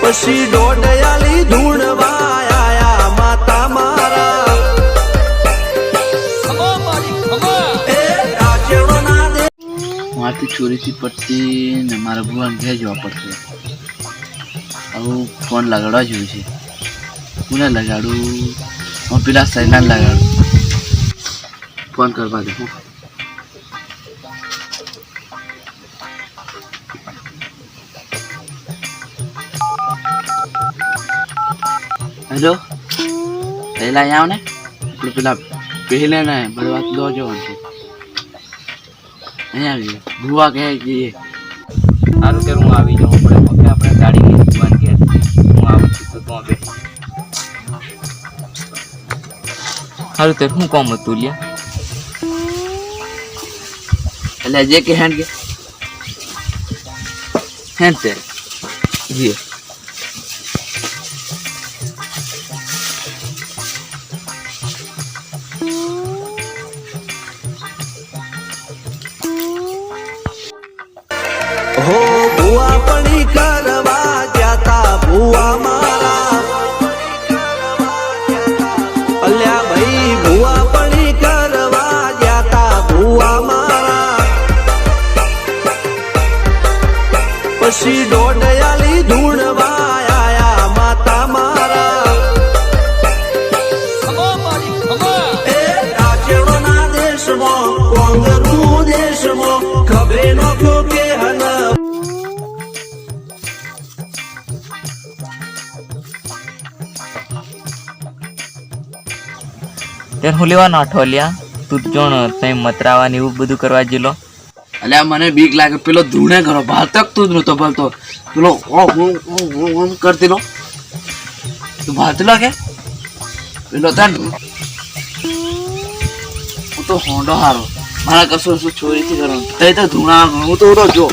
પછી ડોડયાલી ધૂણવા આયા માતા મારા માથી ચોરીથી પડતી ને મારા ભગવાન ઘેર જવા પડશે. આવું ફોન લગાડવા જેવું છે. કોને લગાડું? હું પેલા સૈના લગાડું. ફોન કરવા દે. હેલો, પહેલા અહીંયા આવ ને. આપણે પેલા પહેલે ને બધી વાત લો જવાનું છે. અહીંયા આવીએ. ભૂવા કહે જઈએ. સારું કે હું આવી જાઉં પડે. મમ્મી આપણે ગાડી લઈ જવાની કે હું આવું છું તો તું બે. સારું તે શું કામ હતું લ્યા? એટલે જે કે હેન્ડ કે હેન્ડ તે જી હો ભુવા પડી કરવા જાતા ભુવા મારા અલ્યા ભાઈ ભુવા પડી કરવા જાતા ભુવા મારા પછી ડોડયાલી ધૂણવા આયા માતા મારા એ રાજ્યના દેશમાં કોંગરું દેશમાં ખબરે નો કે હન ત્યારે હું લેવાનો અઠવાડિયા તું જોણ તઈ મતરાવાની એવું બધું કરવા જેલો. અલ્યા મને બીક લાગે. પેલો ધૂણે કરો ભાતક તું જ નતો ભલતો. પેલો ઓમ કરતી લો તું ભાતલો કે પેલો તન હું તો હોંડો હારો મારા કશું શું ચોરીથી કરવાનું તઈ તો ધૂણા હું તો જો